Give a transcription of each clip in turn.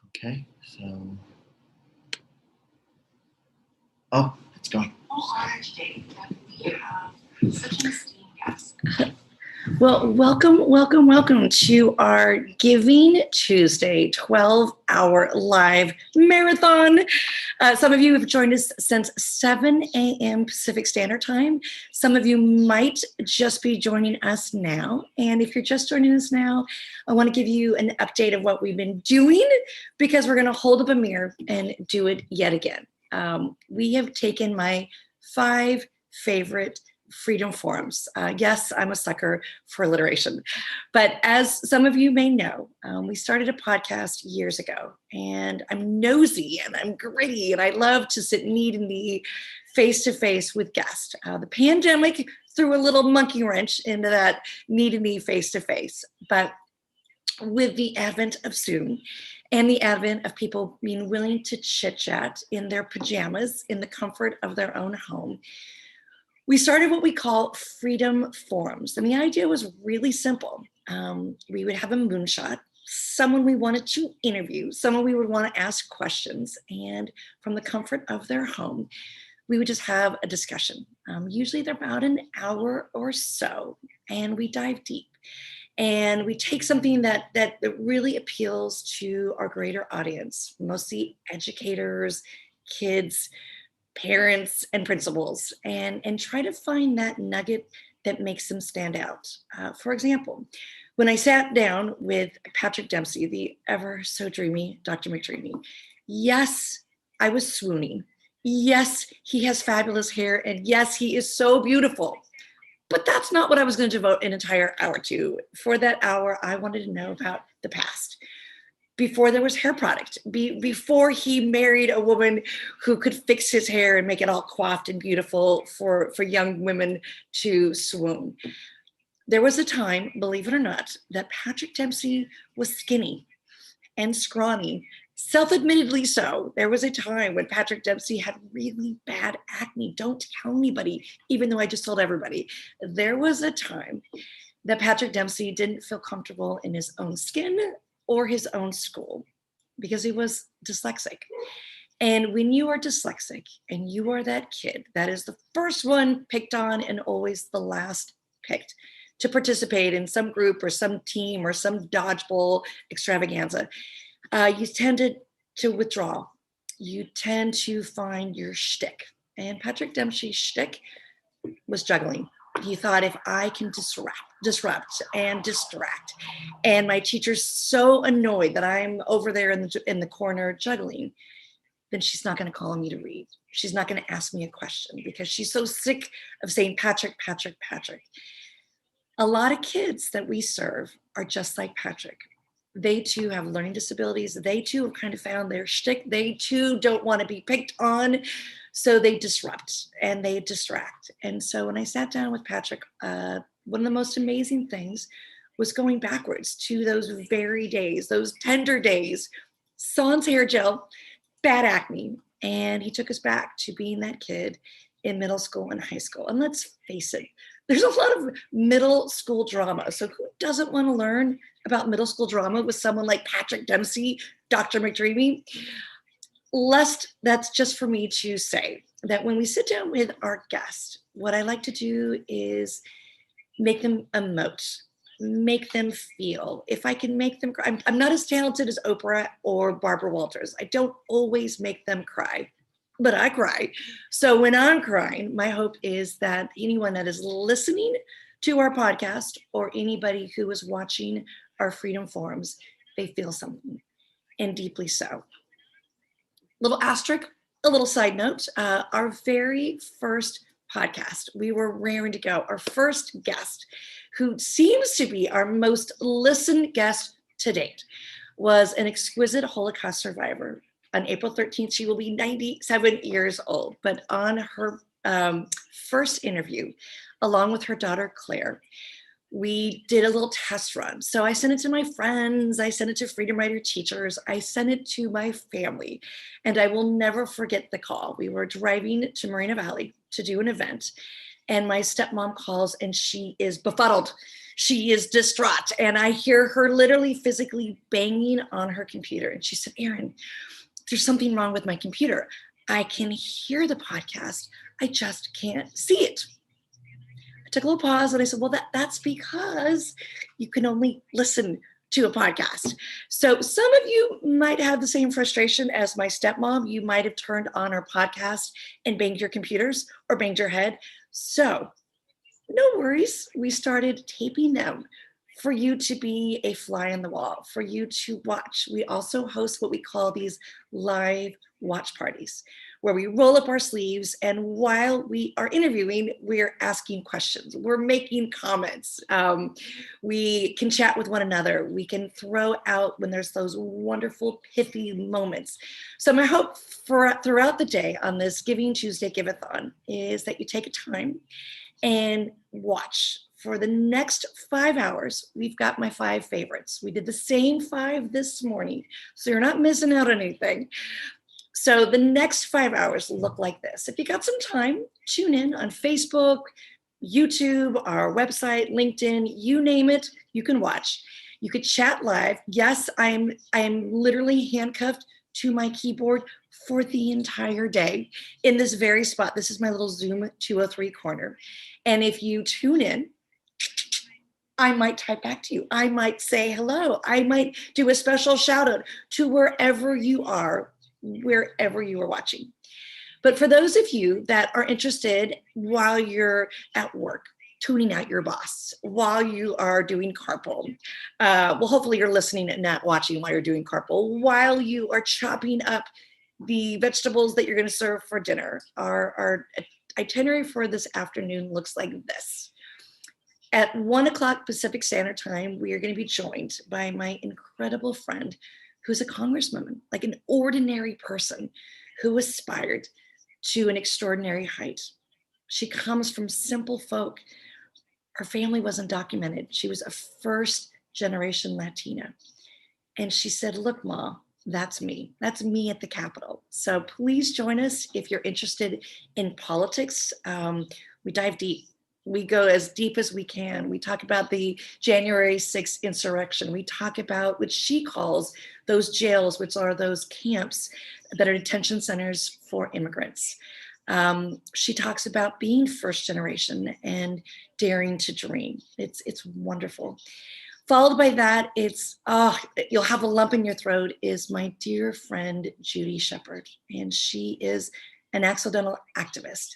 Okay, so. Oh, it's going. Today that we have such an esteemed guest. Well, welcome to our Giving Tuesday 12-hour live marathon. Some of you have joined us since 7 a.m. Pacific Standard Time. Some of you might just be joining us now. And if you're just joining us now, I want to give you an update of what we've been doing because we're going to hold up a mirror and do it yet again. We have taken my 5 favorite freedom forums. Yes, I'm a sucker for alliteration. But as some of you may know, we started a podcast years ago, and I'm nosy and I'm gritty, and I love to sit knee to knee, face to face with guests. The pandemic threw a little monkey wrench into that knee to knee, face to face. But with the advent of Zoom and the advent of people being willing to chit chat in their pajamas in the comfort of their own home, we started what we call freedom forums. And the idea was really simple. We would have a moonshot, someone we wanted to interview, someone we would want to ask questions. And from the comfort of their home, we would just have a discussion. Usually they're about an hour or so, and we dive deep. And we take something that really appeals to our greater audience, mostly educators, kids, parents, and principals, and try to find that nugget that makes them stand out. For example, when I sat down with Patrick Dempsey, the ever so dreamy Dr. McDreamy, yes, I was swooning. Yes, he has fabulous hair, and yes, he is so beautiful. But that's not what I was going to devote an entire hour to. For that hour, I wanted to know about the past. Before there was hair product, before he married a woman who could fix his hair and make it all coiffed and beautiful for young women to swoon. There was a time, believe it or not, that Patrick Dempsey was skinny and scrawny, self-admittedly so. There was a time when Patrick Dempsey had really bad acne. Don't tell anybody, even though I just told everybody. There was a time that Patrick Dempsey didn't feel comfortable in his own skin or his own school because he was dyslexic. And when you are dyslexic and you are that kid that is the first one picked on and always the last picked to participate in some group or some team or some dodgeball extravaganza, you tended to withdraw. You tend to find your shtick. And Patrick Dempsey's shtick was juggling. He thought, if I can disrupt and distract, and my teacher's so annoyed that I'm over there in the corner juggling, then she's not going to call me to read. She's not going to ask me a question because she's so sick of saying Patrick, Patrick, Patrick. A lot of kids that we serve are just like Patrick. They too have learning disabilities. They too have kind of found their shtick. They too don't want to be picked on. So they disrupt and they distract. And so when I sat down with Patrick, one of the most amazing things was going backwards to those very days, those tender days, sans hair gel, bad acne. And he took us back to being that kid in middle school and high school. And let's face it, there's a lot of middle school drama. So who doesn't want to learn about middle school drama with someone like Patrick Dempsey, Dr. McDreamy? Lest that's just for me to say that when we sit down with our guest, what I like to do is make them emote, make them feel. If I can make them cry, I'm not as talented as Oprah or Barbara Walters. I don't always make them cry, but I cry. So when I'm crying, my hope is that anyone that is listening to our podcast or anybody who is watching our Freedom Forums, they feel something, and deeply so. Little asterisk, a little side note, our very first podcast, we were raring to go. Our first guest, who seems to be our most listened guest to date, was an exquisite Holocaust survivor. On April 13th, she will be 97 years old. But on her first interview, along with her daughter, Claire, we did a little test run. So I sent it to my friends, I sent it to Freedom Writer teachers, I sent it to my family, and I will never forget the call. We were driving to Moreno Valley to do an event, and my stepmom calls and she is befuddled. She is distraught. And I hear her literally physically banging on her computer. And she said, Erin, there's something wrong with my computer. I can hear the podcast. I just can't see it. I took a little pause and I said, well, that's because you can only listen to a podcast. So some of you might have the same frustration as my stepmom. You might have turned on our podcast and banged your computers or banged your head. So no worries. We started taping them for you to be a fly on the wall, for you to watch. We also host what we call these live watch parties, where we roll up our sleeves, and while we are interviewing, we're asking questions, we're making comments. We can chat with one another. We can throw out when there's those wonderful pithy moments. So my hope for throughout the day on this Giving Tuesday Give-A-Thon is that you take a time and watch. For the next 5 hours, we've got my 5 favorites. We did the same 5 this morning, so you're not missing out on anything. So the next 5 hours look like this. If you got some time, tune in on Facebook, YouTube, our website, LinkedIn, you name it, you can watch. You could chat live. Yes, I am literally handcuffed to my keyboard for the entire day in this very spot. This is my little Zoom 203 corner. And if you tune in, I might type back to you. I might say hello. I might do a special shout out to wherever you are watching. But for those of you that are interested while you're at work, tuning out your boss, while you are doing carpool, well, hopefully you're listening and not watching while you're doing carpool, while you are chopping up the vegetables that you're going to serve for dinner. Our itinerary for this afternoon looks like this. At 1 o'clock Pacific Standard Time, we are going to be joined by my incredible friend who's a congresswoman, like an ordinary person who aspired to an extraordinary height. She comes from simple folk. Her family wasn't documented. She was a first-generation Latina. And she said, look, Ma, that's me. That's me at the Capitol. So please join us if you're interested in politics. We dive deep. We go as deep as we can. We talk about the January 6th insurrection. We talk about what she calls those jails, which are those camps that are detention centers for immigrants. She talks about being first generation and daring to dream. It's wonderful. Followed by that, you'll have a lump in your throat, is my dear friend, Judy Shepard. And she is an accidental activist.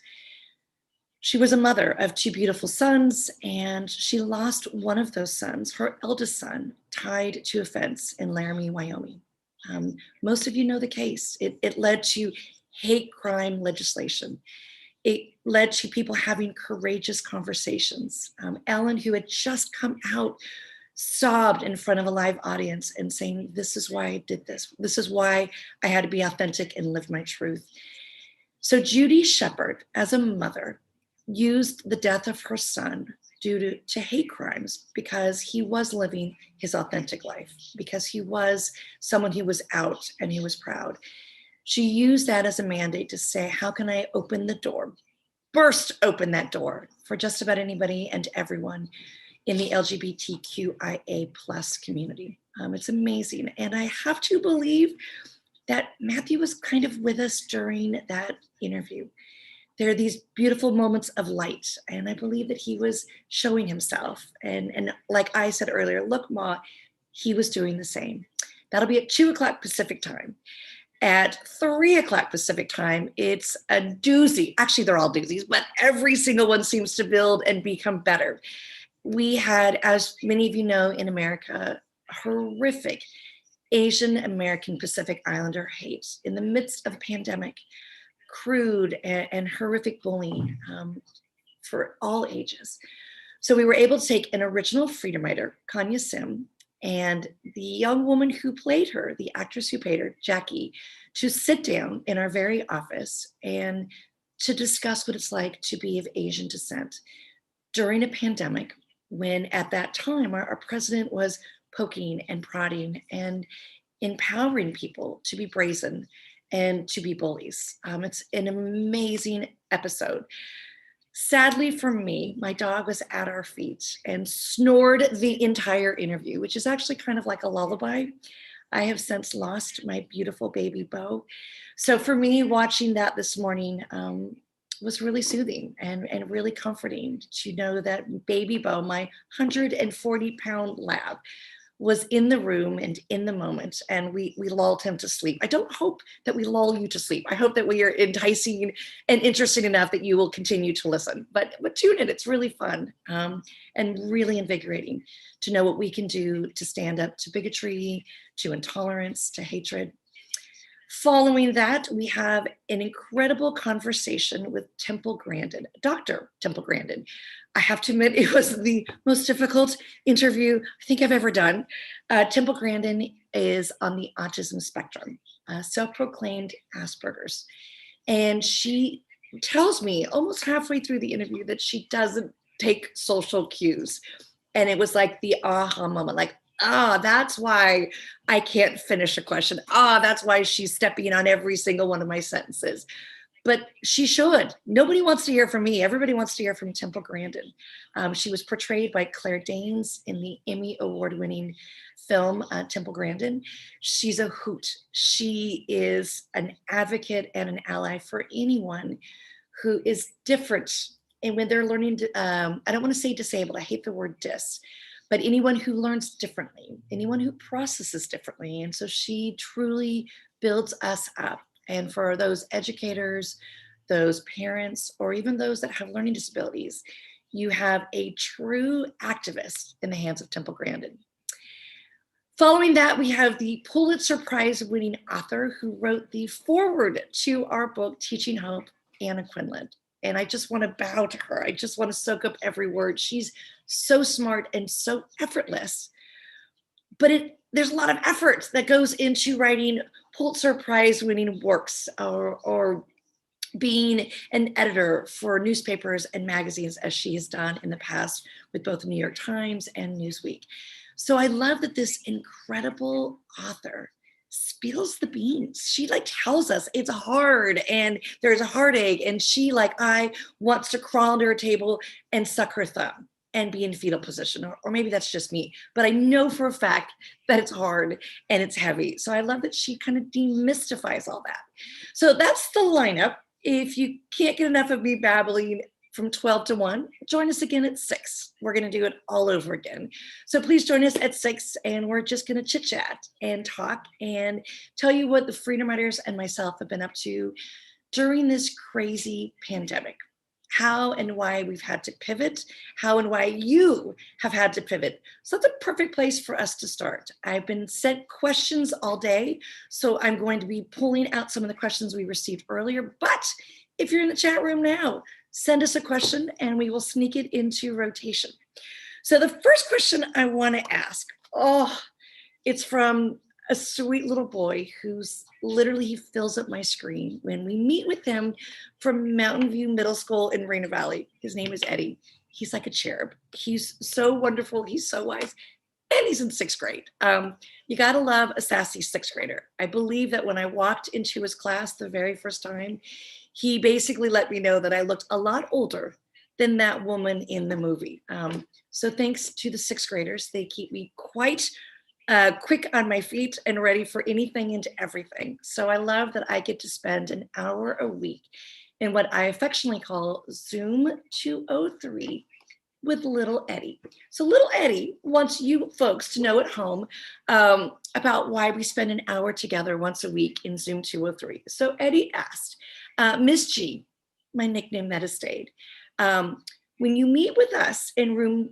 She was a mother of 2 beautiful sons, and she lost one of those sons, her eldest son, tied to a fence in Laramie, Wyoming. Most of you know the case. It led to hate crime legislation. It led to people having courageous conversations. Ellen, who had just come out, sobbed in front of a live audience and saying, this is why I did this. This is why I had to be authentic and live my truth. So Judy Shepard, as a mother, used the death of her son due to hate crimes because he was living his authentic life, because he was someone who was out and he was proud. She used that as a mandate to say, how can I open the door, burst open that door for just about anybody and everyone in the LGBTQIA plus community. It's amazing. And I have to believe that Matthew was kind of with us during that interview. There are these beautiful moments of light, and I believe that he was showing himself. And like I said earlier, look, Ma, he was doing the same. That'll be at 2 o'clock Pacific time. At 3 o'clock Pacific time, it's a doozy. Actually, they're all doozies, but every single one seems to build and become better. We had, as many of you know, in America, horrific Asian American Pacific Islander hate in the midst of a pandemic. Crude and horrific bullying for all ages. So we were able to take an original freedom writer, Kanya Sim, and the young woman who played her, the actress who played her, Jackie, to sit down in our very office and to discuss what it's like to be of Asian descent during a pandemic when at that time our president was poking and prodding and empowering people to be brazen and to be bullies. It's an amazing episode. Sadly for me, my dog was at our feet and snored the entire interview, which is actually kind of like a lullaby. I have since lost my beautiful baby Bo. So for me, watching that this morning was really soothing and really comforting to know that baby Bo, my 140-pound lab, was in the room and in the moment, and we lulled him to sleep. I don't hope that we lull you to sleep. I hope that we are enticing and interesting enough that you will continue to listen. But tune in, it's really fun and really invigorating to know what we can do to stand up to bigotry, to intolerance, to hatred. Following that, we have an incredible conversation with Temple Grandin, Dr. Temple Grandin. I have to admit, it was the most difficult interview I think I've ever done. Temple Grandin is on the autism spectrum, self-proclaimed Asperger's. And she tells me almost halfway through the interview that she doesn't take social cues. And it was like the aha moment, like, that's why I can't finish a question. That's why she's stepping on every single one of my sentences. But she should. Nobody wants to hear from me. Everybody wants to hear from Temple Grandin. She was portrayed by Claire Danes in the Emmy award-winning film Temple Grandin. She's a hoot. She is an advocate and an ally for anyone who is different. And when they're learning, I don't want to say disabled, I hate the word dis, but anyone who learns differently, anyone who processes differently. And so she truly builds us up. And for those educators, those parents, or even those that have learning disabilities, you have a true activist in the hands of Temple Grandin. Following that, we have the Pulitzer Prize winning author who wrote the foreword to our book, Teaching Hope, Anna Quinlan. And I just want to bow to her. I just want to soak up every word. She's so smart and so effortless. But there's a lot of effort that goes into writing Pulitzer Prize winning works or being an editor for newspapers and magazines, as she has done in the past with both the New York Times and Newsweek. So I love that this incredible author spills the beans. She tells us it's hard and there's a heartache, and she wants to crawl under a table and suck her thumb and be in fetal position, or maybe that's just me, but I know for a fact that it's hard and it's heavy. So I love that she kind of demystifies all that. So that's the lineup. If you can't get enough of me babbling from 12 to 1, join us again at 6. We're going to do it all over again. So please join us at 6, and we're just going to chit chat and talk and tell you what the Freedom Writers and myself have been up to during this crazy pandemic. How and why we've had to pivot, how and why you have had to pivot. So that's a perfect place for us to start. I've been sent questions all day, so I'm going to be pulling out some of the questions we received earlier. But if you're in the chat room now, send us a question and we will sneak it into rotation. So the first question I want to ask, it's from a sweet little boy who's literally, he fills up my screen when we meet with him from Mountain View Middle School in Raina Valley. His name is Eddie. He's like a cherub. He's so wonderful. He's so wise. And he's in 6th grade. You gotta love a sassy 6th grader. I believe that when I walked into his class the very first time, he basically let me know that I looked a lot older than that woman in the movie. So thanks to the 6th graders, they keep me quite quick on my feet and ready for anything and everything. So I love that I get to spend an hour a week in what I affectionately call Zoom 203 with little Eddie. So little Eddie wants you folks to know at home about why we spend an hour together once a week in Zoom 203. So Eddie asked, Miss G, my nickname that has stayed, when you meet with us in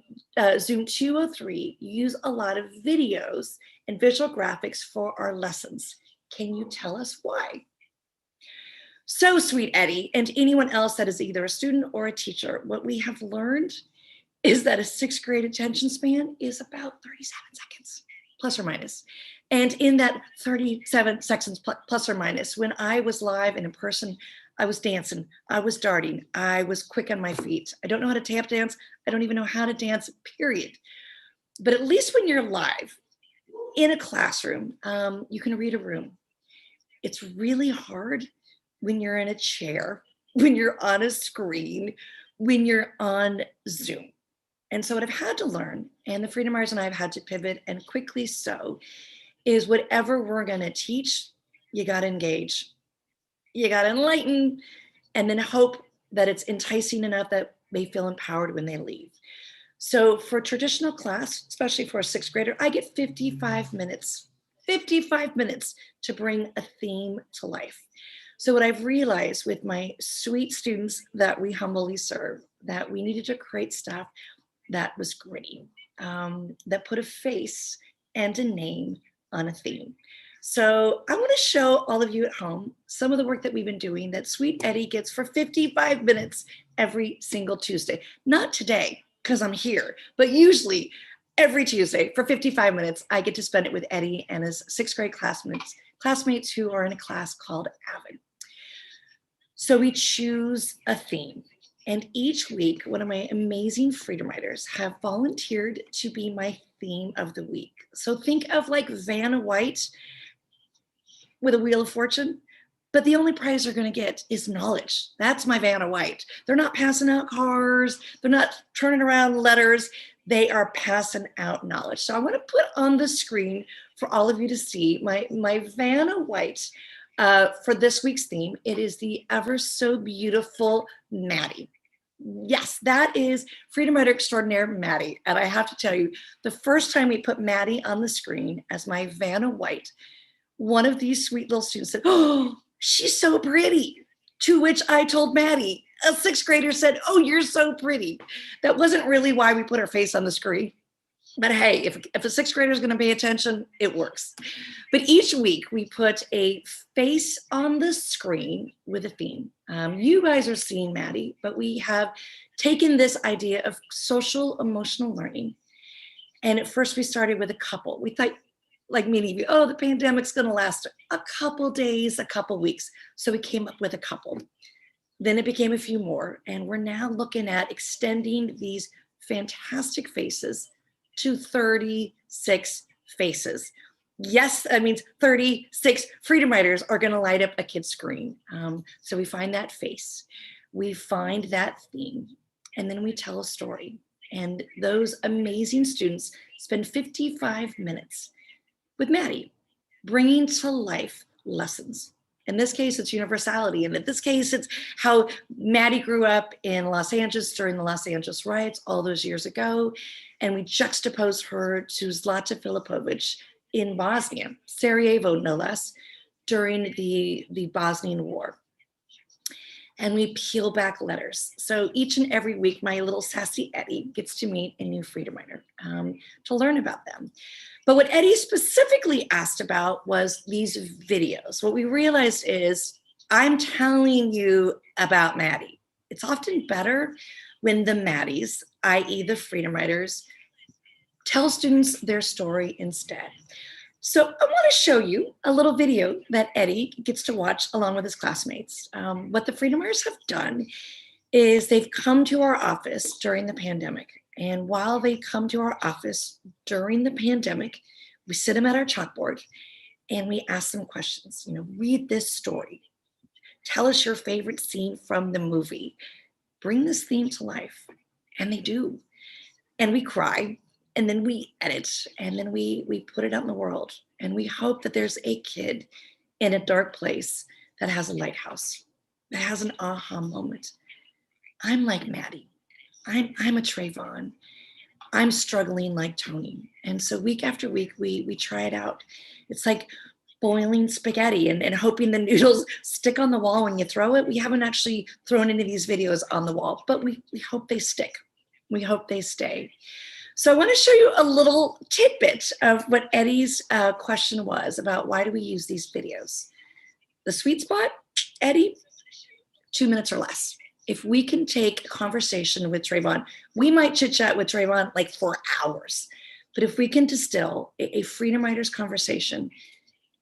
Zoom 203, you use a lot of videos and visual graphics for our lessons. Can you tell us why? So sweet, Eddie, and anyone else that is either a student or a teacher, what we have learned is that a 6th grade attention span is about 37 seconds, plus or minus. And in that 37 seconds plus or minus, when I was live and in person, I was dancing, I was darting, I was quick on my feet. I don't know how to tap dance. I don't even know how to dance, period. But at least when you're live in a classroom, you can read a room. It's really hard when you're in a chair, when you're on a screen, when you're on Zoom. And so what I've had to learn, and the Freedomers and I have had to pivot, and quickly so, is whatever we're going to teach, you got to engage, you got to enlighten, and then hope that it's enticing enough that they feel empowered when they leave. So for traditional class, especially for a sixth grader, I get 55 minutes to bring a theme to life. So what I've realized with my sweet students that we humbly serve, that we needed to create stuff that was gritty, that put a face and a name on a theme. So I want to show all of you at home some of the work that we've been doing that sweet Eddie gets for 55 minutes every single Tuesday. Not today, because I'm here, but usually every Tuesday for 55 minutes, I get to spend it with Eddie and his sixth grade classmates who are in a class called Avid. So we choose a theme. And each week, one of my amazing freedom writers have volunteered to be my theme of the week. So think of like Vanna White with a Wheel of Fortune, but the only prize they're going to get is knowledge. That's my Vanna White. They're not passing out cars. They're not turning around letters. They are passing out knowledge. So I want to put on the screen for all of you to see my Vanna White for this week's theme. It is the ever so beautiful Maddie. Yes, that is Freedom Writer Extraordinaire Maddie. And I have to tell you, the first time we put Maddie on the screen as my Vanna White, one of these sweet little students said, "Oh, she's so pretty." To which I told Maddie, a sixth grader said, "Oh, you're so pretty." That wasn't really why we put her face on the screen. But hey, if a sixth grader is going to pay attention, it works. But each week we put a face on the screen with a theme. You guys are seeing Maddie, but we have taken this idea of social emotional learning. And at first we started with a couple. We thought, like many of you, oh, the pandemic's going to last a couple days, a couple weeks. So we came up with a couple. Then it became a few more. And we're now looking at extending these fantastic faces to 36 faces. Yes, that means 36 freedom writers are going to light up a kid's screen. So we find that face, we find that theme, and then we tell a story. And those amazing students spend 55 minutes with Maddie, bringing to life lessons. In this case, it's universality. And in this case, it's how Maddie grew up in Los Angeles during the Los Angeles riots all those years ago. And we juxtapose her to Zlata Filipovic in Bosnia, Sarajevo, no less, during the Bosnian War. And we peel back letters. So each and every week, my little sassy Eddie gets to meet a new freedom writer to learn about them. But what Eddie specifically asked about was these videos. What we realized is I'm telling you about Maddie. It's often better when the Maddies, i.e. the freedom writers, tell students their story instead. So I want to show you a little video that Eddie gets to watch along with his classmates. What the freedom writers have done is they've come to our office during the pandemic. And while they come to our office during the pandemic, we sit them at our chalkboard and we ask them questions. Read this story. Tell us your favorite scene from the movie. Bring this theme to life. And they do. And we cry, and then we edit, and then we put it out in the world. And we hope that there's a kid in a dark place that has a lighthouse, that has an aha moment. I'm like Maddie. I'm a Trayvon. I'm struggling like Tony. And so week after week, we try it out. It's like boiling spaghetti and hoping the noodles stick on the wall when you throw it. We haven't actually thrown any of these videos on the wall, but we hope they stick. We hope they stay. So I want to show you a little tidbit of what Eddie's question was about why do we use these videos. The sweet spot, Eddie, 2 minutes or less. If we can take a conversation with Trayvon, we might chit chat with Trayvon like for hours. But if we can distill a freedom writer's conversation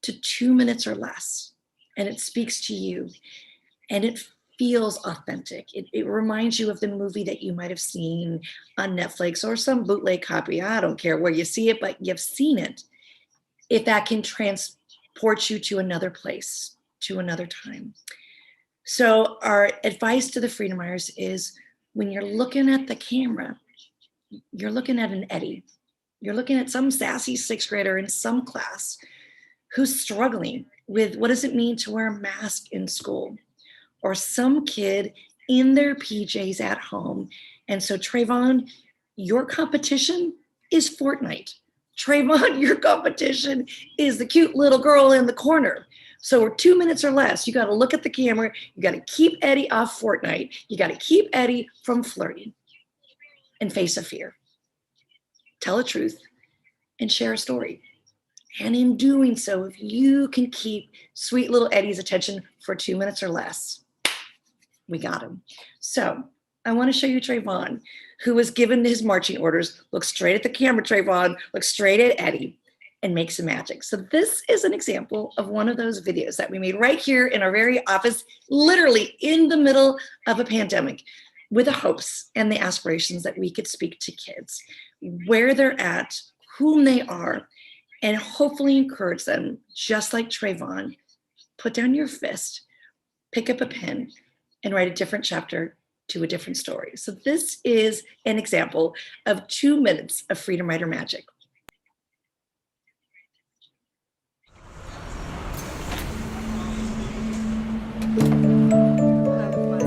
to 2 minutes or less, and it speaks to you, and it feels authentic. It reminds you of the movie that you might have seen on Netflix or some bootleg copy. I don't care where you see it, but you've seen it. If that can transport you to another place, to another time. So our advice to the freedom writers is when you're looking at the camera, you're looking at an Eddie. You're looking at some sassy sixth grader in some class who's struggling with what does it mean to wear a mask in school, or some kid in their PJs at home. And so Trayvon, your competition is Fortnite. Trayvon, your competition is the cute little girl in the corner. So we're 2 minutes or less. You got to look at the camera. You got to keep Eddie off Fortnite. You got to keep Eddie from flirting and face a fear. Tell the truth and share a story. And in doing so, if you can keep sweet little Eddie's attention for 2 minutes or less, we got him. So I want to show you Trayvon, who was given his marching orders. Look straight at the camera, Trayvon. Look straight at Eddie and make some magic. So this is an example of one of those videos that we made right here in our very office, literally in the middle of a pandemic, with the hopes and the aspirations that we could speak to kids, where they're at, whom they are, and hopefully encourage them, just like Trayvon, put down your fist, pick up a pen, and write a different chapter to a different story. So this is an example of 2 minutes of Freedom Writer magic.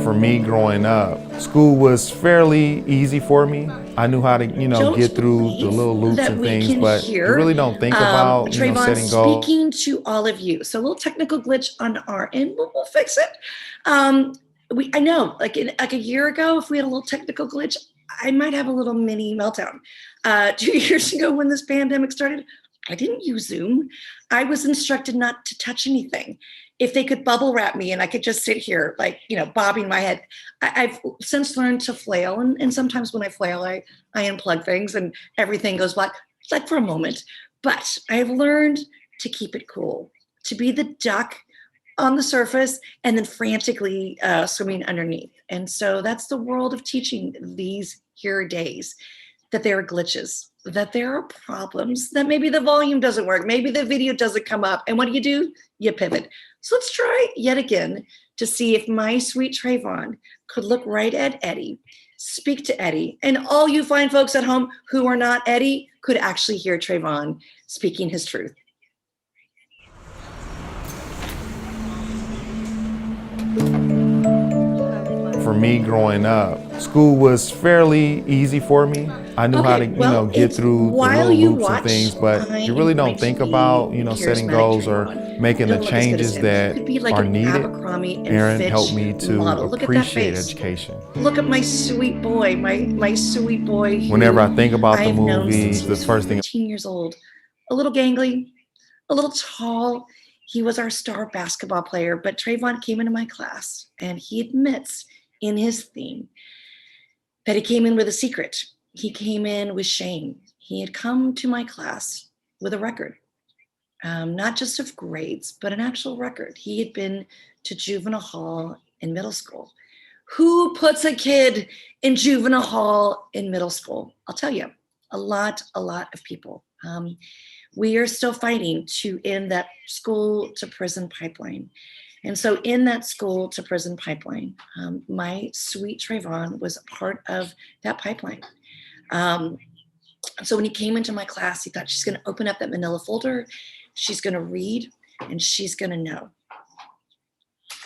For me growing up, school was fairly easy for me. I knew how to, get through the little loops and things, but you really don't think about, Trayvon, setting goals. Speaking to all of you. So a little technical glitch on our end, but we'll fix it. I know, like a year ago, if we had a little technical glitch, I might have a little mini meltdown. 2 years ago when this pandemic started, I didn't use Zoom. I was instructed not to touch anything. If they could bubble wrap me and I could just sit here, like, bobbing my head. I've since learned to flail. And sometimes when I flail, I unplug things and everything goes black, like for a moment. But I've learned to keep it cool, to be the duck on the surface and then frantically swimming underneath. And so that's the world of teaching these here days, that there are glitches, that there are problems, that maybe the volume doesn't work, maybe the video doesn't come up. And what do? You pivot. So let's try yet again to see if my sweet Trayvon could look right at Eddie, speak to Eddie, and all you fine folks at home who are not Eddie could actually hear Trayvon speaking his truth. For me growing up, school was fairly easy for me. I knew how to, get through the little loops and things, but you really don't think about, setting goals or making the changes that are needed. Erin helped me to appreciate education. Look at my sweet boy, my sweet boy. Whenever I think about the movie, the first thing. 15 years old, a little gangly, a little tall. He was our star basketball player, but Trayvon came into my class and he admits in his theme that he came in with a secret. He came in with shame. He had come to my class with a record, not just of grades, but an actual record. He had been to juvenile hall in middle school. Who puts a kid in juvenile hall in middle school? I'll tell you, a lot of people. We are still fighting to end that school to prison pipeline. And so in that school to prison pipeline, my sweet Trayvon was a part of that pipeline. So when he came into my class, he thought she's going to open up that manila folder, she's going to read, and she's going to know.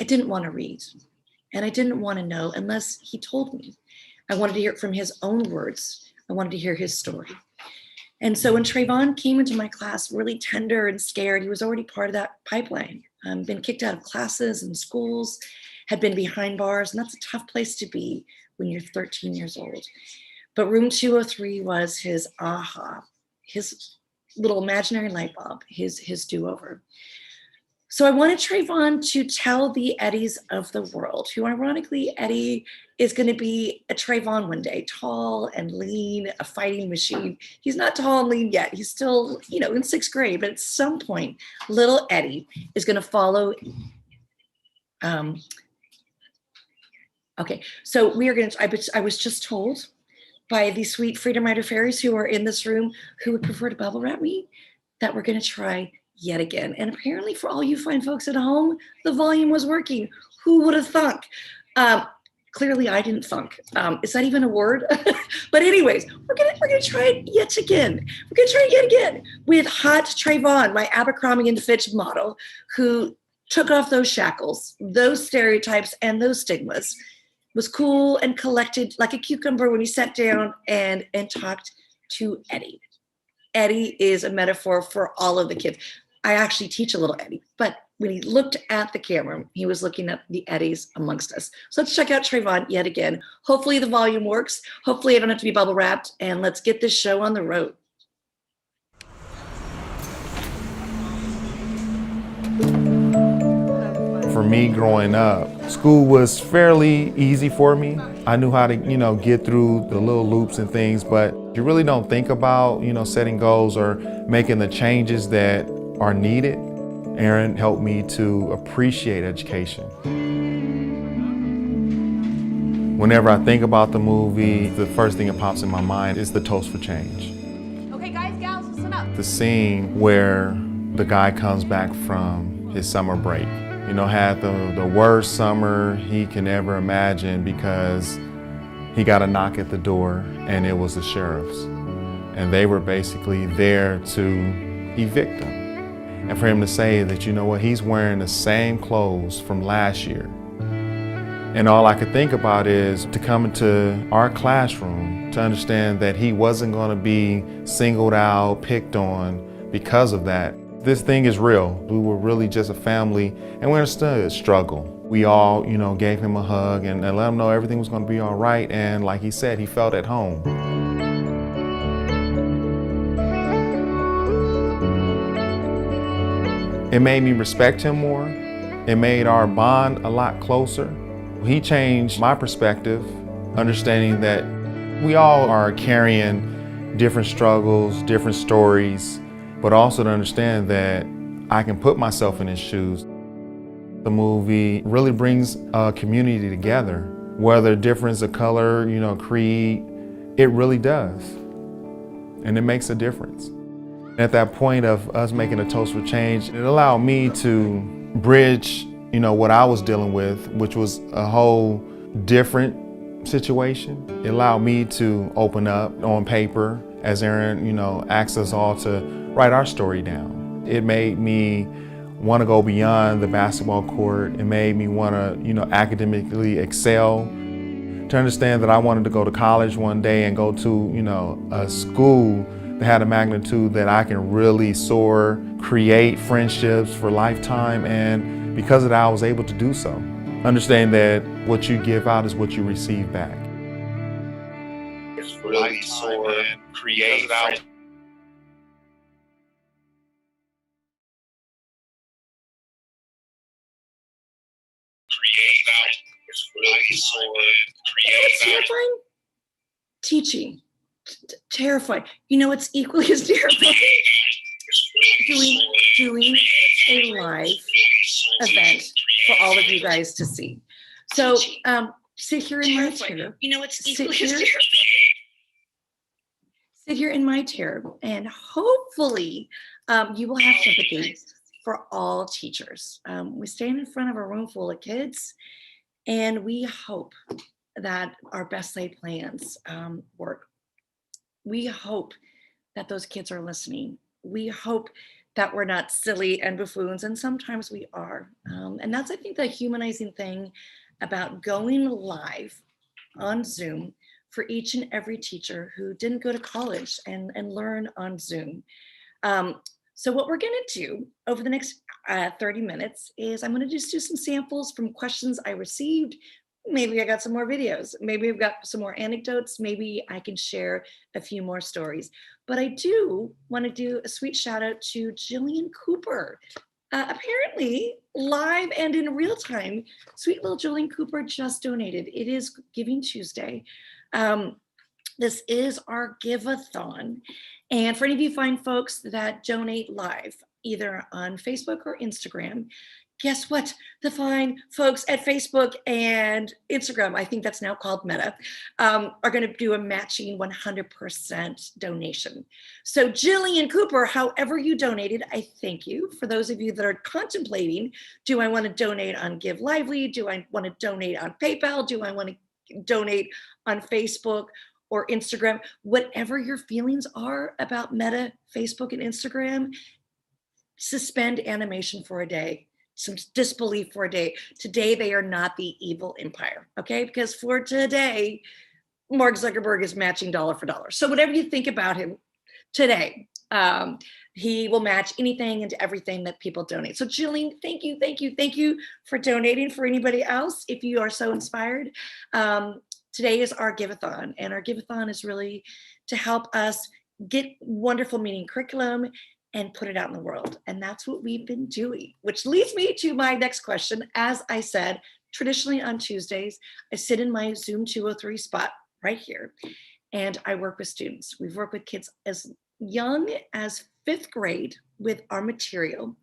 I didn't want to read, and I didn't want to know unless he told me. I wanted to hear it from his own words. I wanted to hear his story. And so when Trayvon came into my class, really tender and scared, he was already part of that pipeline. Been kicked out of classes and schools, had been behind bars, and that's a tough place to be when you're 13 years old. But room 203 was his aha, his little imaginary light bulb, his do-over. So I wanted Trayvon to tell the Eddies of the world, who ironically, Eddie is going to be a Trayvon one day, tall and lean, a fighting machine. He's not tall and lean yet. He's still, in sixth grade, but at some point, little Eddie is going to follow. Okay, so we are going to, I was just told by the sweet Freedom Writer fairies who are in this room who would prefer to bubble wrap me that we're going to try yet again. And apparently for all you fine folks at home, the volume was working. Who would have thunk? Clearly I didn't thunk. Is that even a word? But anyways, we're gonna try it yet again. We're gonna try it yet again with hot Trayvon, my Abercrombie and Fitch model, who took off those shackles, those stereotypes, and those stigmas, was cool and collected like a cucumber when he sat down and talked to Eddie. Eddie is a metaphor for all of the kids. I actually teach a little Eddie, but when he looked at the camera, he was looking at the Eddies amongst us. So let's check out Trayvon yet again. Hopefully the volume works. Hopefully I don't have to be bubble wrapped, and let's get this show on the road. For me growing up, school was fairly easy for me. I knew how to, get through the little loops and things, but you really don't think about, setting goals or making the changes that are needed. Erin helped me to appreciate education. Whenever I think about the movie, the first thing that pops in my mind is the Toast for Change. Okay, guys, gals, listen up. The scene where the guy comes back from his summer break, had the worst summer he can ever imagine because he got a knock at the door and it was the sheriffs. And they were basically there to evict him. And for him to say that, he's wearing the same clothes from last year. And all I could think about is to come into our classroom to understand that he wasn't going to be singled out, picked on because of that. This thing is real. We were really just a family, and we understood struggle. We all, gave him a hug and let him know everything was going to be all right. And like he said, he felt at home. It made me respect him more. It made our bond a lot closer. He changed my perspective, understanding that we all are carrying different struggles, different stories, but also to understand that I can put myself in his shoes. The movie really brings a community together, whether difference of color, creed, it really does. And it makes a difference. At that point of us making a Toast for Change, it allowed me to bridge, what I was dealing with, which was a whole different situation. It allowed me to open up on paper, as Erin, asked us all to write our story down. It made me want to go beyond the basketball court. It made me want to, academically excel, to understand that I wanted to go to college one day and go to, a school that had a magnitude that I can really soar, create friendships for lifetime, and because of that, I was able to do so. Understand that what you give out is what you receive back. Really soar and create out. It's terrifying. Teaching. Terrifying. It's equally as terrifying. Doing a live event for all of you guys to see. So sit here in my chair. Sit here in my chair, and hopefully you will have sympathy for all teachers. We stand in front of a room full of kids, and we hope that our best laid plans work. We hope that those kids are listening. We hope that we're not silly and buffoons, and sometimes we are. And that's, I think, the humanizing thing about going live on Zoom for each and every teacher who didn't go to college and learn on Zoom. So what we're gonna do over the next 30 minutes is I'm gonna just do some samples from questions I received. Maybe I got some more videos. Maybe I've got some more anecdotes. Maybe I can share a few more stories. But I do want to do a sweet shout out to Jillian Cooper. Apparently, live and in real time, sweet little Jillian Cooper just donated. It is Giving Tuesday. This is our Give-A-Thon. And for any of you fine folks that donate live, either on Facebook or Instagram, guess what? The fine folks at Facebook and Instagram, I think that's now called Meta, are going to do a matching 100% donation. So Jillian Cooper, however you donated, I thank you. For those of you that are contemplating, do I want to donate on Give Lively? Do I want to donate on PayPal? Do I want to donate on Facebook or Instagram. Whatever your feelings are about Meta, Facebook, and Instagram, suspend animation for a day, some disbelief for a day. Today, they are not the evil empire, okay? Because for today, Mark Zuckerberg is matching dollar for dollar. So whatever you think about him today, he will match anything and everything that people donate. So Jillian, thank you for donating. For anybody else, if you are so inspired, today is our Give-A-Thon, and our Give-A-Thon is really to help us get wonderful meaning curriculum and put it out in the world. And that's what we've been doing, which leads me to my next question. As I said, traditionally on Tuesdays, I sit in my Zoom 203 spot right here, and I work with students. We've worked with kids as young as 5th grade with our material.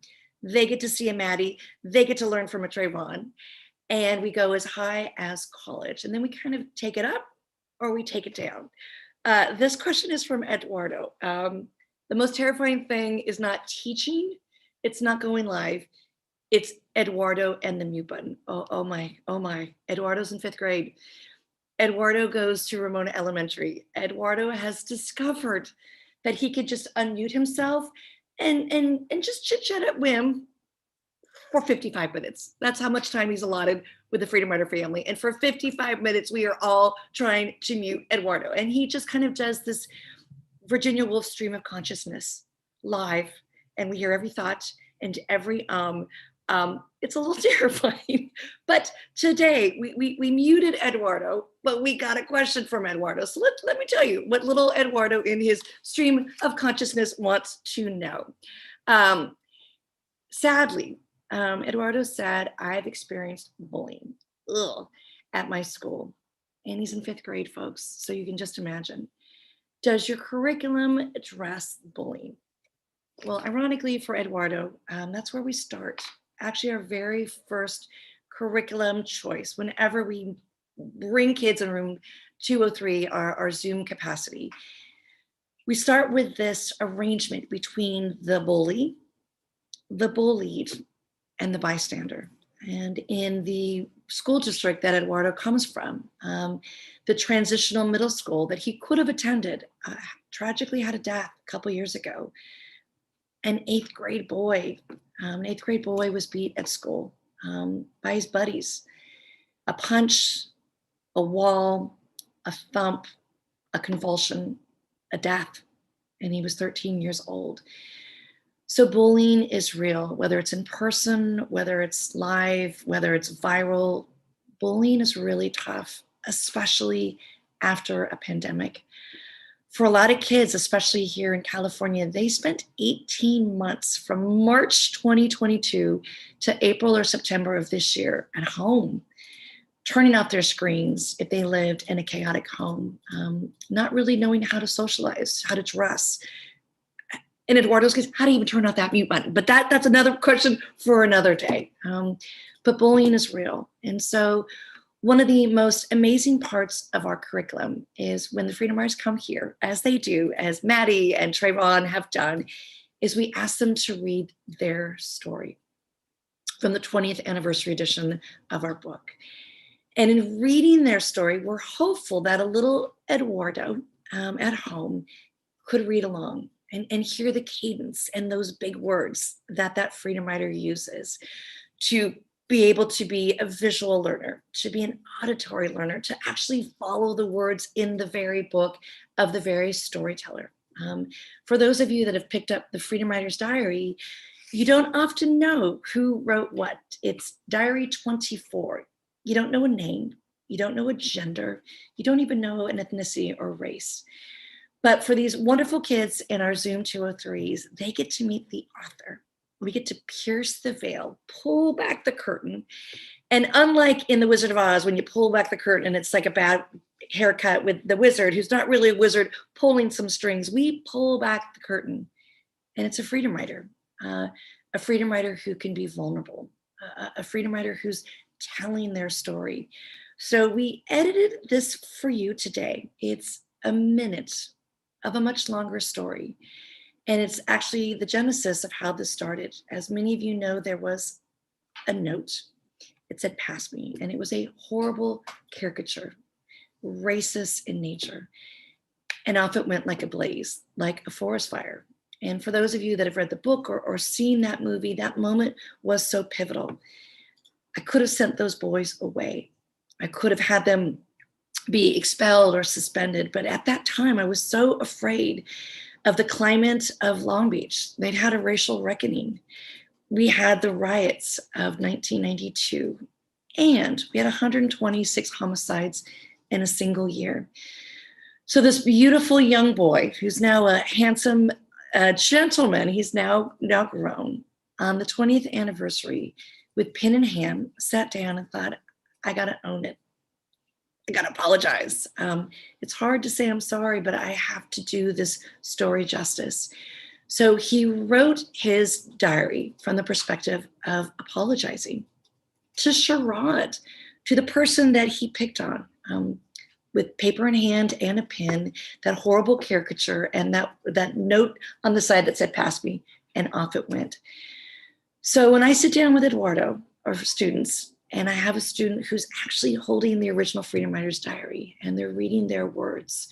They get to see a Maddie, they get to learn from a Trayvon, and we go as high as college. And then we kind of take it up or we take it down. This question is from Eduardo. The most terrifying thing is not teaching, it's not going live, it's Eduardo and the mute button. Oh my, Eduardo's in 5th grade. Eduardo goes to Ramona Elementary. Eduardo has discovered that he could just unmute himself and just chit chat at whim for 55 minutes. That's how much time he's allotted with the Freedom Rider family. And for 55 minutes, we are all trying to mute Eduardo. And he just kind of does this Virginia Woolf stream of consciousness live, and we hear every thought and every it's a little terrifying. But today we muted Eduardo, but we got a question from Eduardo. So let me tell you what little Eduardo in his stream of consciousness wants to know. Sadly, Eduardo said, I've experienced bullying at my school. And he's in 5th grade, folks. So you can just imagine. Does your curriculum address bullying? Well, ironically for Eduardo, that's where we start. Actually, our very first curriculum choice, whenever we bring kids in room 203, our Zoom capacity, we start with this arrangement between the bully, the bullied, and the bystander. And in the school district that Eduardo comes from, the transitional middle school that he could have attended, tragically had a death a couple years ago. An 8th grade boy was beat at school by his buddies. A punch, a wall, a thump, a convulsion, a death, and he was 13 years old. So bullying is real, whether it's in person, whether it's live, whether it's viral. Bullying is really tough, especially after a pandemic. For a lot of kids, especially here in California, they spent 18 months from March 2022 to April or September of this year at home, turning off their screens if they lived in a chaotic home, not really knowing how to socialize, how to dress. In Eduardo's case, how do you even turn off that mute button? But that's another question for another day. But bullying is real. And so one of the most amazing parts of our curriculum is when the Freedom Riders come here, as they do, as Maddie and Trayvon have done, is we ask them to read their story from the 20th anniversary edition of our book. And in reading their story, we're hopeful that a little Eduardo at home could read along and hear the cadence and those big words that Freedom Rider uses, to be able to be a visual learner, to be an auditory learner, to actually follow the words in the very book of the very storyteller. For those of you that have picked up the Freedom Rider's Diary, you don't often know who wrote what. It's Diary 24. You don't know a name, you don't know a gender, you don't even know an ethnicity or race. But for these wonderful kids in our Zoom 203s, they get to meet the author. We get to pierce the veil, pull back the curtain. And unlike in The Wizard of Oz, when you pull back the curtain and it's like a bad haircut with the wizard, who's not really a wizard, pulling some strings, we pull back the curtain. And it's a Freedom Rider who can be vulnerable, a Freedom Rider who's telling their story. So we edited this for you today. It's a minute of a much longer story. And it's actually the genesis of how this started. As many of you know, there was a note. It said, "Pass me." And it was a horrible caricature racist in nature. And off it went like a blaze, like a forest fire. And for those of you that have read the book or seen that movie, that moment was so pivotal. I could have sent those boys away. I could have had them be expelled or suspended. But at that time, I was so afraid of the climate of Long Beach. They'd had a racial reckoning. We had the riots of 1992, and we had 126 homicides in a single year. So this beautiful young boy, who's now a handsome gentleman, he's now grown, on the 20th anniversary, with pen in hand, sat down and thought, I gotta own it. I gotta apologize. It's hard to say I'm sorry, but I have to do this story justice. So he wrote his diary from the perspective of apologizing to Sherrod, to the person that he picked on, with paper in hand and a pen, that horrible caricature and that note on the side that said, pass me, and off it went. So when I sit down with Eduardo or students, and I have a student who's actually holding the original Freedom Writers diary and they're reading their words,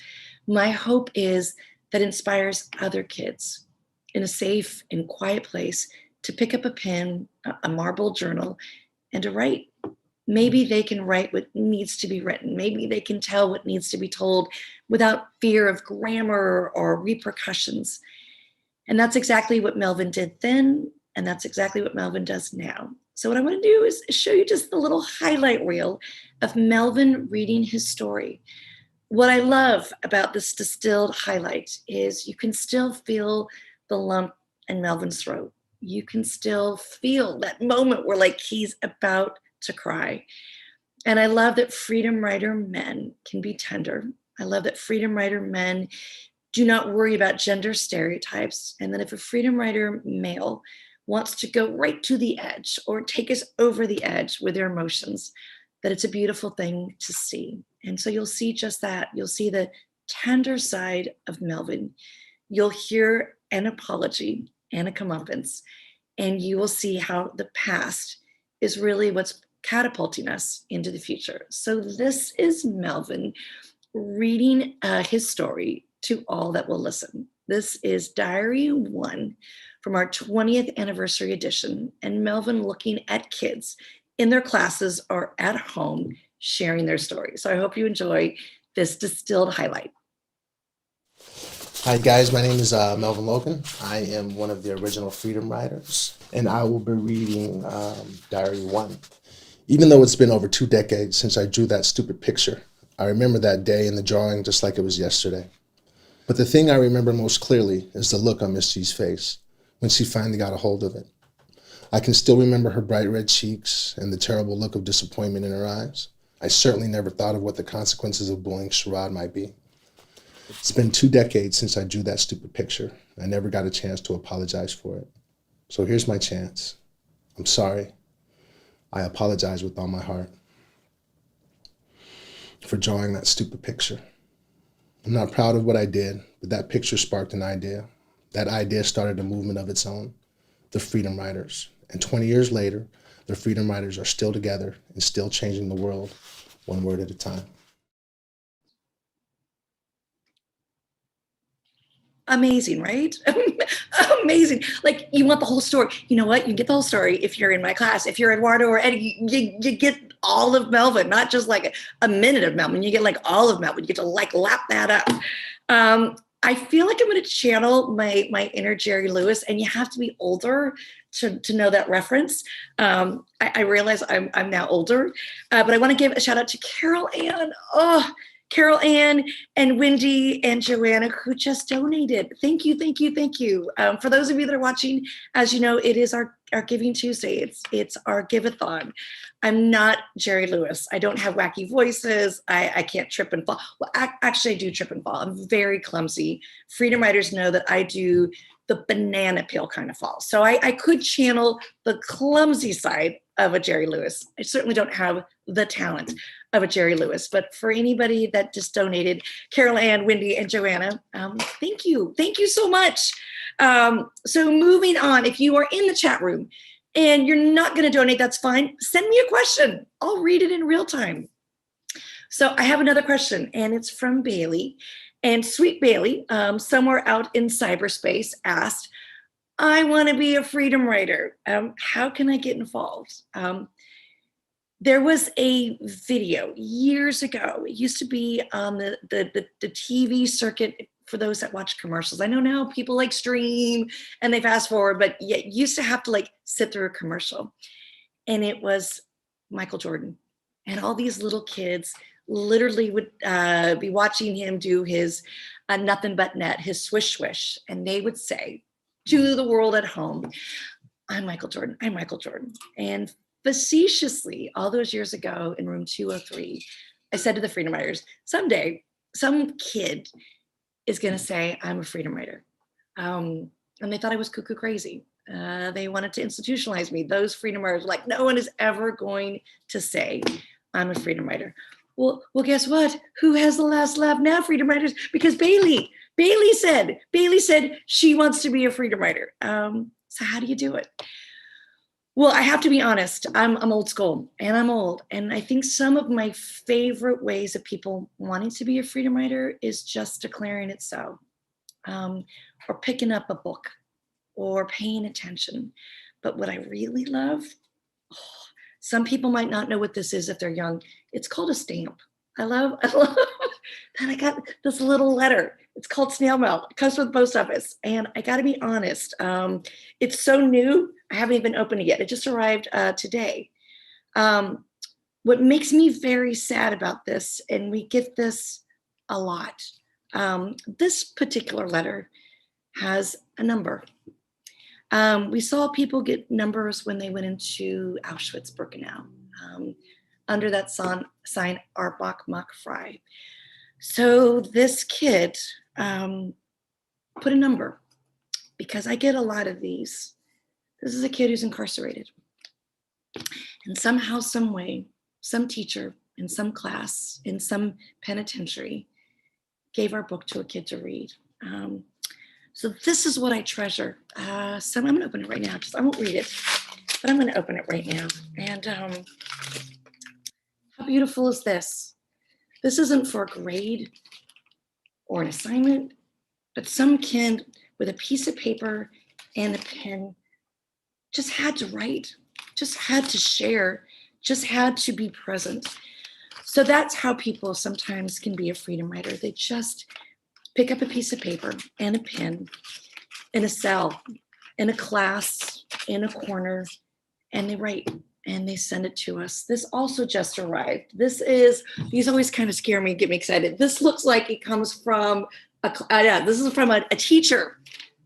my hope is that inspires other kids in a safe and quiet place to pick up a pen, a marble journal, and to write. Maybe they can write what needs to be written. Maybe they can tell what needs to be told without fear of grammar or repercussions. And that's exactly what Melvin did then, and that's exactly what Melvin does now. So what I want to do is show you just a little highlight reel of Melvin reading his story. What I love about this distilled highlight is you can still feel the lump in Melvin's throat. You can still feel that moment where like he's about to cry. And I love that Freedom Writer men can be tender. I love that Freedom Writer men do not worry about gender stereotypes. And that if a Freedom Writer male wants to go right to the edge or take us over the edge with their emotions, that it's a beautiful thing to see. And so you'll see just that. You'll see the tender side of Melvin. You'll hear an apology and a comeuppance, and you will see how the past is really what's catapulting us into the future. So this is Melvin reading his story to all that will listen. This is Diary 1 from our 20th anniversary edition, and Melvin looking at kids in their classes or at home sharing their stories. So I hope you enjoy this distilled highlight. Hi guys, my name is Melvin Logan. I am one of the original Freedom Writers, and I will be reading Diary 1. Even though it's been over 2 decades since I drew that stupid picture, I remember that day in the drawing just like it was yesterday. But the thing I remember most clearly is the look on Miss G's face when she finally got a hold of it. I can still remember her bright red cheeks and the terrible look of disappointment in her eyes. I certainly never thought of what the consequences of bullying Sherrod might be. It's been 2 decades since I drew that stupid picture. I never got a chance to apologize for it. So here's my chance. I'm sorry. I apologize with all my heart for drawing that stupid picture. I'm not proud of what I did, but that picture sparked an idea. That idea started a movement of its own, the Freedom Writers. And 20 years later, the Freedom Writers are still together and still changing the world one word at a time. Amazing, right? Amazing. Like, you want the whole story. You know what? You get the whole story if you're in my class. If you're Eduardo or Eddie, you get all of Melvin, not just like a minute of Melvin. You get like all of Melvin. You get to like lap that up. I feel like I'm going to channel my inner Jerry Lewis, and you have to be older to know that reference. I realize I'm now older, but I want to give a shout out to Carol Ann. Oh, Carol Ann and Wendy and Joanna, who just donated. Thank you, thank you, thank you. For those of you that are watching, as you know, it is our Giving Tuesday. It's our Give-A-Thon. I'm not Jerry Lewis. I don't have wacky voices. I can't trip and fall. Well, actually, I do trip and fall. I'm very clumsy. Freedom Writers know that I do the banana peel kind of fall. So I could channel the clumsy side of a Jerry Lewis. I certainly don't have the talent of a Jerry Lewis, but for anybody that just donated, Carol Ann, Wendy, and Joanna, thank you. Thank you so much. So moving on, if you are in the chat room and you're not going to donate, that's fine. Send me a question. I'll read it in real time. So I have another question, and it's from Bailey. And sweet Bailey, somewhere out in cyberspace, asked, I want to be a freedom writer. How can I get involved? There was a video years ago. It used to be on the TV circuit for those that watch commercials. I know now people like stream and they fast forward, but yet used to have to like sit through a commercial. And it was Michael Jordan. And all these little kids literally would be watching him do his nothing but net, his swish swish. And they would say to the world at home, I'm Michael Jordan, I'm Michael Jordan. And facetiously, all those years ago in room 203, I said to the freedom writers, someday some kid is going to say, I'm a freedom writer. And they thought I was cuckoo crazy. They wanted to institutionalize me. Those freedom writers were like, no one is ever going to say I'm a freedom writer. Well, guess what? Who has the last laugh now, freedom writers? Because Bailey said she wants to be a freedom writer. So how do you do it? Well, I have to be honest. I'm old school and I'm old. And I think some of my favorite ways of people wanting to be a freedom writer is just declaring it so, or picking up a book or paying attention. But what I really love, some people might not know what this is if they're young. It's called a stamp. I love that I got this little letter. It's called snail mail. It comes from the post office. And I got to be honest, it's so new. I haven't even opened it yet. It just arrived today. What makes me very sad about this, and we get this a lot, this particular letter has a number. We saw people get numbers when they went into Auschwitz-Birkenau, under that sign, Arbach Mach Frei. So this kid put a number, because I get a lot of these. This is a kid who's incarcerated. And somehow, some way, some teacher in some class, in some penitentiary, gave our book to a kid to read. So this is what I treasure. So I'm gonna open it right now. I won't read it, but I'm gonna open it right now. And how beautiful is this? This isn't for a grade or an assignment, but some kid with a piece of paper and a pen just had to write, just had to share, just had to be present. So that's how people sometimes can be a freedom writer. They just pick up a piece of paper and a pen in a cell, in a class, in a corner, and they write and they send it to us. This also just arrived. These always kind of scare me, get me excited. This looks like it comes from this is from a teacher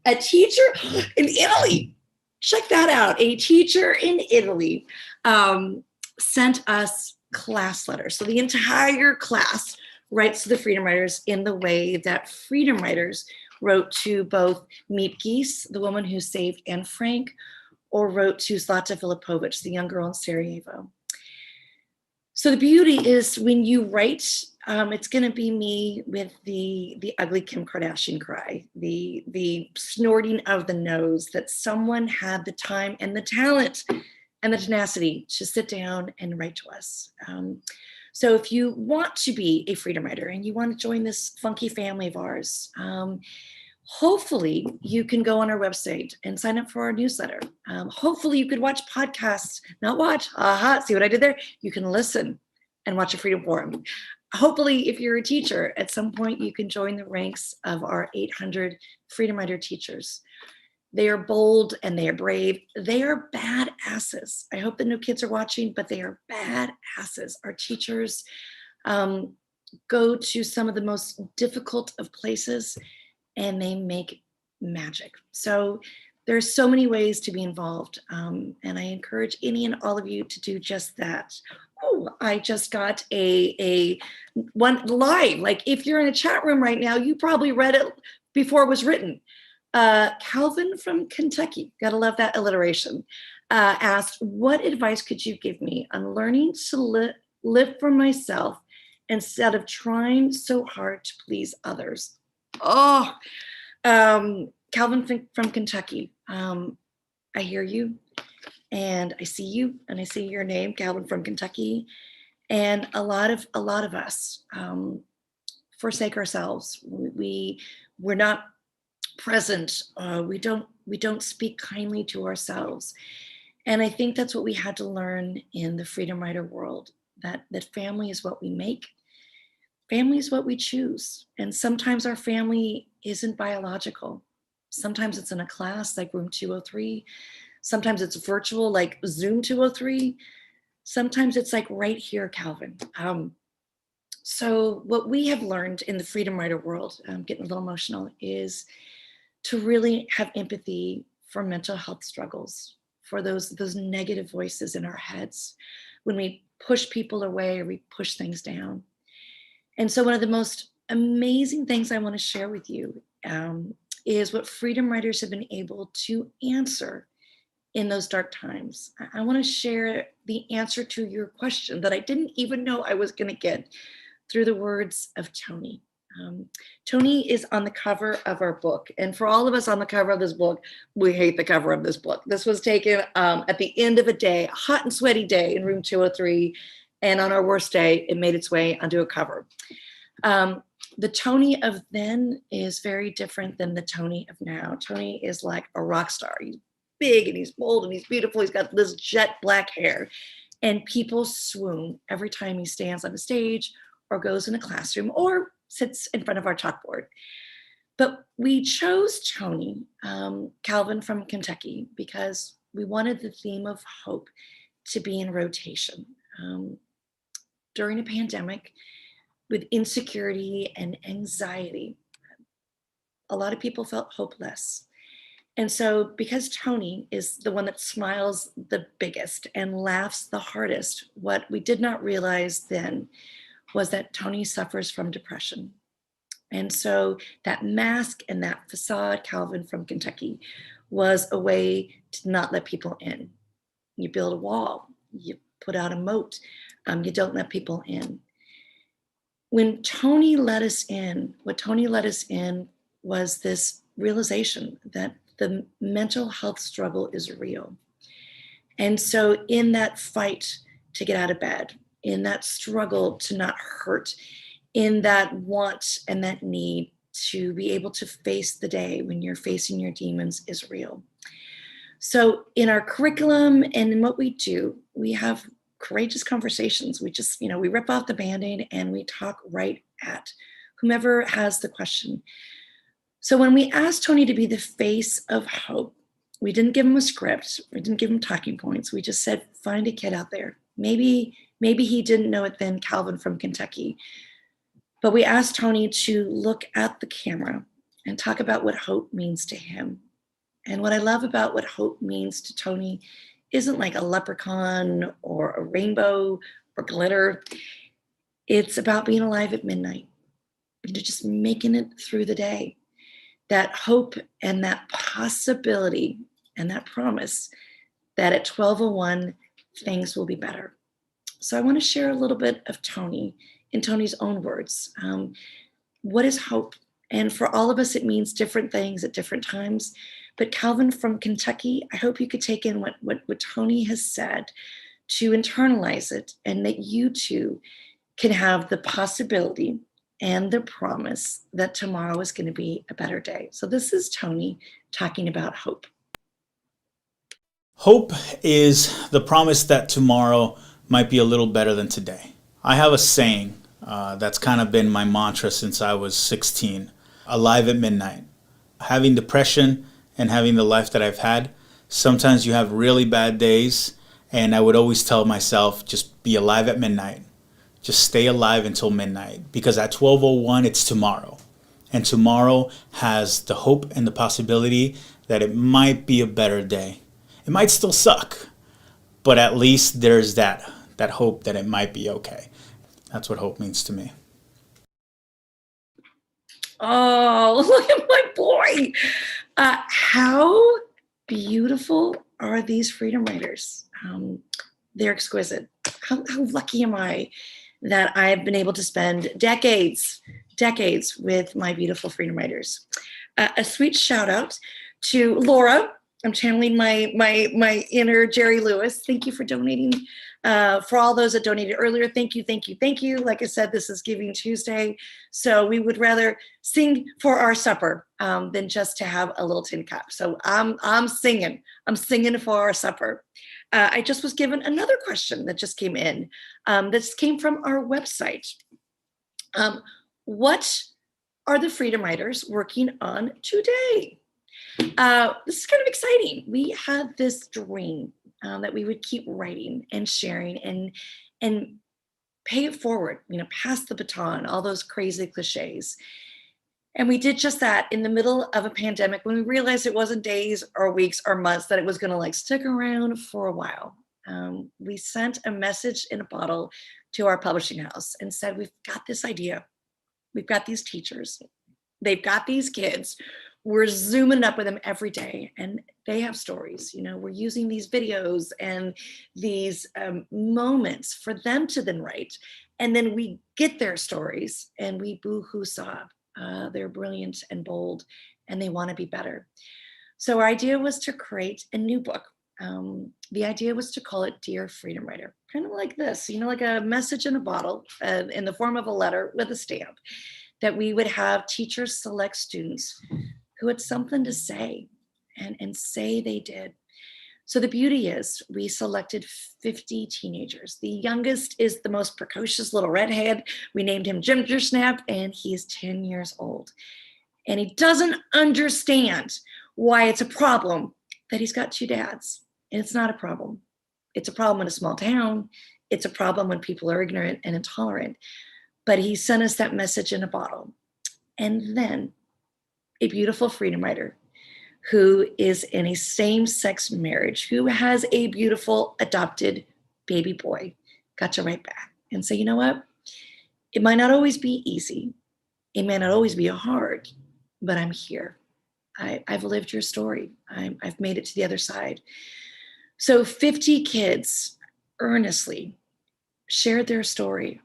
in Italy. Check that out. A teacher in Italy sent us class letters. So the entire class writes to the freedom writers in the way that freedom writers wrote to both Meep Geese, the woman who saved Anne Frank, or wrote to Zlata Filipovich, the young girl in Sarajevo. So the beauty is when you write, it's going to be me with the ugly Kim Kardashian cry, the snorting of the nose, that someone had the time and the talent and the tenacity to sit down and write to us. So if you want to be a freedom writer and you want to join this funky family of ours, hopefully you can go on our website and sign up for our newsletter. Hopefully you could watch podcasts, not watch, see what I did there? You can listen and watch a Freedom Forum. Hopefully if you're a teacher, at some point you can join the ranks of our 800 freedom writer teachers. They are bold and they are brave. They are badasses. I hope that no kids are watching, but they are badasses. Our teachers go to some of the most difficult of places and they make magic. So there's so many ways to be involved. And I encourage any and all of you to do just that. Oh, I just got a one live. Like if you're in a chat room right now, you probably read it before it was written. Calvin from Kentucky, gotta love that alliteration, asked, what advice could you give me on learning to live for myself instead of trying so hard to please others? Oh, Calvin from Kentucky, I hear you and I see you and I see your name, Calvin from Kentucky. And a lot of us forsake ourselves. We're not present. We don't speak kindly to ourselves. And I think that's what we had to learn in the Freedom Rider world, that family is what we make. Family is what we choose. And sometimes our family isn't biological. Sometimes it's in a class like room 203. Sometimes it's virtual like Zoom 203. Sometimes it's like right here, Calvin. So what we have learned in the Freedom Rider world, I'm getting a little emotional, is to really have empathy for mental health struggles, for those negative voices in our heads when we push people away or we push things down. And so one of the most amazing things I want to share with you is what Freedom Riders have been able to answer in those dark times. I want to share the answer to your question that I didn't even know I was going to get through the words of Tony. Tony is on the cover of our book. And for all of us on the cover of this book, we hate the cover of this book. This was taken at the end of a day, a hot and sweaty day in room 203. And on our worst day, it made its way onto a cover. The Tony of then is very different than the Tony of now. Tony is like a rock star. He's big and he's bold and he's beautiful. He's got this jet black hair. And people swoon every time he stands on a stage or goes in a classroom or sits in front of our chalkboard. But we chose Tony, Calvin from Kentucky, because we wanted the theme of hope to be in rotation. During a pandemic, with insecurity and anxiety, a lot of people felt hopeless. And so because Tony is the one that smiles the biggest and laughs the hardest, what we did not realize then was that Tony suffers from depression. And so that mask and that facade, Calvin from Kentucky, was a way to not let people in. You build a wall, you put out a moat, you don't let people in. When Tony let us in, what Tony let us in was this realization that the mental health struggle is real. And so in that fight to get out of bed, in that struggle to not hurt, in that want and that need to be able to face the day when you're facing your demons is real. So in our curriculum and in what we do, we have courageous conversations. We just, we rip off the Band-Aid and we talk right at whomever has the question. So when we asked Tony to be the face of hope, we didn't give him a script. We didn't give him talking points. We just said, find a kid out there. Maybe he didn't know it then, Calvin from Kentucky. But we asked Tony to look at the camera and talk about what hope means to him. And what I love about what hope means to Tony isn't like a leprechaun or a rainbow or glitter. It's about being alive at midnight, just making it through the day. That hope and that possibility and that promise that at 12:01, things will be better. So I want to share a little bit of Tony in Tony's own words. What is hope? And for all of us, it means different things at different times. But Calvin from Kentucky, I hope you could take in what Tony has said to internalize it, and that you too can have the possibility and the promise that tomorrow is going to be a better day. So this is Tony talking about hope. Hope is the promise that tomorrow might be a little better than today. I have a saying that's kind of been my mantra since I was 16, alive at midnight. Having depression and having the life that I've had, sometimes you have really bad days, and I would always tell myself, just be alive at midnight. Just stay alive until midnight, because at 12:01, it's tomorrow. And tomorrow has the hope and the possibility that it might be a better day. It might still suck, but at least there's that hope that it might be okay. That's what hope means to me. Oh, look at my boy. How beautiful are these Freedom Riders? They're exquisite. How lucky am I that I've been able to spend decades with my beautiful Freedom Riders. A sweet shout out to Laura. I'm channeling my inner Jerry Lewis. Thank you for donating For all those that donated earlier, thank you, thank you, thank you. Like I said, this is Giving Tuesday. So we would rather sing for our supper than just to have a little tin cup. So I'm singing for our supper. I just was given another question that just came in. This came from our website. What are the Freedom Writers working on today? This is kind of exciting. We had this dream that we would keep writing and sharing and pay it forward, pass the baton, all those crazy cliches. And we did just that in the middle of a pandemic when we realized it wasn't days or weeks or months, that it was going to stick around for a while. We sent a message in a bottle to our publishing house and said, we've got this idea. We've got these teachers. They've got these kids. We're zooming up with them every day and they have stories. We're using these videos and these moments for them to then write. And then we get their stories and we boo-hoo sob. They're brilliant and bold and they want to be better. So our idea was to create a new book. The idea was to call it Dear Freedom Writer, kind of like this, like a message in a bottle in the form of a letter with a stamp, that we would have teachers select students who had something to say and say they did. So the beauty is we selected 50 teenagers. The youngest is the most precocious little redhead. We named him Ginger Snap and he's 10 years old. And he doesn't understand why it's a problem that he's got two dads. And it's not a problem. It's a problem in a small town. It's a problem when people are ignorant and intolerant. But he sent us that message in a bottle. And then a beautiful freedom writer who is in a same-sex marriage, who has a beautiful adopted baby boy, got to write back and say, you know what? It might not always be easy. It may not always be hard, but I'm here. I've lived your story. I've made it to the other side. So 50 kids earnestly shared their story.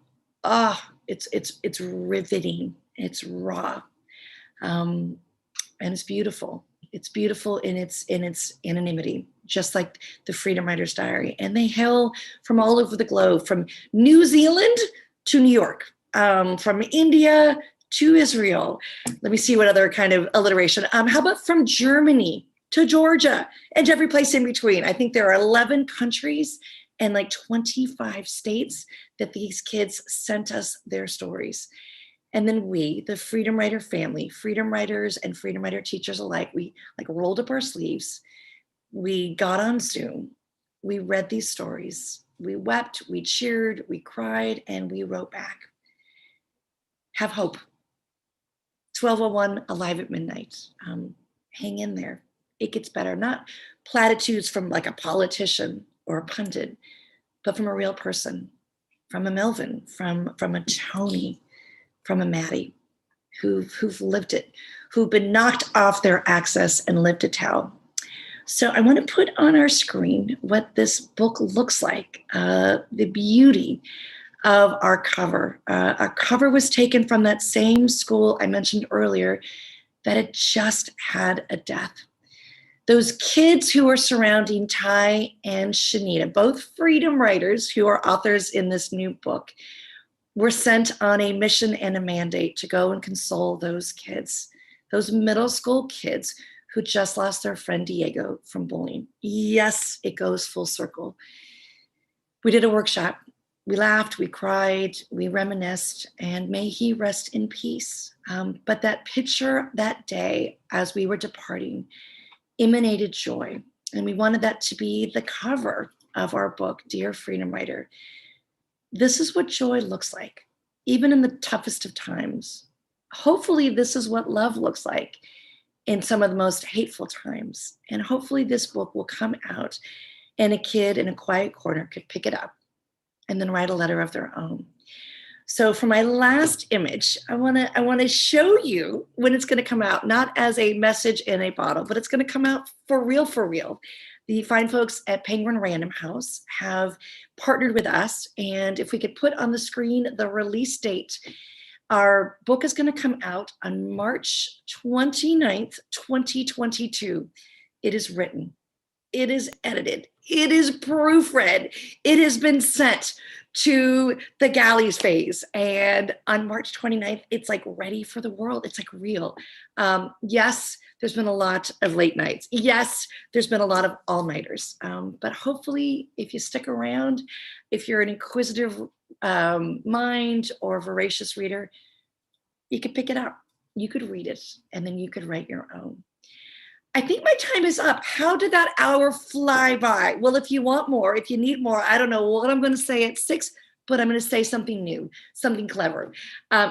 It's riveting. It's raw. And it's beautiful. It's beautiful in its anonymity, just like the Freedom Writer's Diary. And they hail from all over the globe, from New Zealand to New York, from India to Israel. Let me see what other kind of alliteration. How about from Germany to Georgia and every place in between? I think there are 11 countries and 25 states that these kids sent us their stories. And then we, the Freedom Writer family, Freedom Writers and Freedom Writer teachers alike, we rolled up our sleeves. We got on Zoom. We read these stories. We wept, we cheered, we cried, and we wrote back. Have hope. 1201 Alive at Midnight. Hang in there. It gets better. Not platitudes from a politician or a pundit, but from a real person, from a Melvin, from a Tony, from a Maddie who've lived it, who've been knocked off their access and lived to tell. So I want to put on our screen what this book looks like, the beauty of our cover. Our cover was taken from that same school I mentioned earlier that had just had a death. Those kids who are surrounding Ty and Shanita, both freedom writers who are authors in this new book, were sent on a mission and a mandate to go and console those kids, those middle school kids who just lost their friend Diego from bullying. Yes, it goes full circle. We did a workshop. We laughed, we cried, we reminisced, and may he rest in peace. But that picture that day as we were departing emanated joy. And we wanted that to be the cover of our book, Dear Freedom Writer. This is what joy looks like, even in the toughest of times. Hopefully, this is what love looks like in some of the most hateful times. And hopefully this book will come out and a kid in a quiet corner could pick it up and then write a letter of their own. So for my last image, I want to show you when it's going to come out, not as a message in a bottle, but it's going to come out for real, for real. The fine folks at Penguin Random House have partnered with us. And if we could put on the screen the release date, our book is going to come out on March 29th, 2022. It is written, it is edited, It is proofread. It has been sent to the galleys phase. And on March 29th, it's like ready for the world. It's like real. Yes, there's been a lot of late nights. Yes, there's been a lot of all-nighters. But hopefully, if you stick around, if you're an inquisitive mind or voracious reader, you could pick it up. You could read it, and then you could write your own. I think my time is up. How did that hour fly by? Well, if you want more, if you need more, I don't know what I'm going to say at 6, but I'm going to say something new, something clever.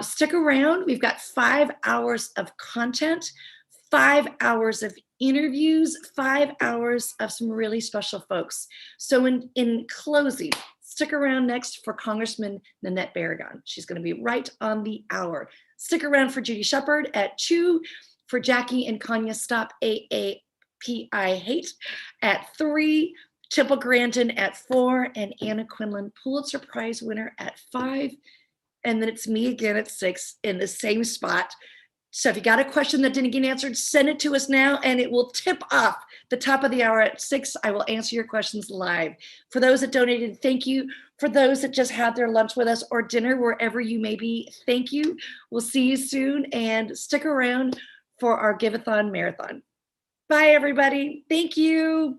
Stick around. We've got 5 hours of content, 5 hours of interviews, 5 hours of some really special folks. So in closing, stick around next for Congressman Nanette Barragan. She's going to be right on the hour. Stick around for Judy Shepard at 2. For Jackie and Kanya Stop AAPI Hate at 3, Temple Grandin at 4, and Anna Quinlan Pulitzer Prize winner at 5. And then it's me again at 6 in the same spot. So if you got a question that didn't get answered, send it to us now and it will tip off the top of the hour at 6. I will answer your questions live. For those that donated, thank you. For those that just had their lunch with us or dinner, wherever you may be, thank you. We'll see you soon and stick around for our Give-A-Thon marathon. Bye, everybody. Thank you.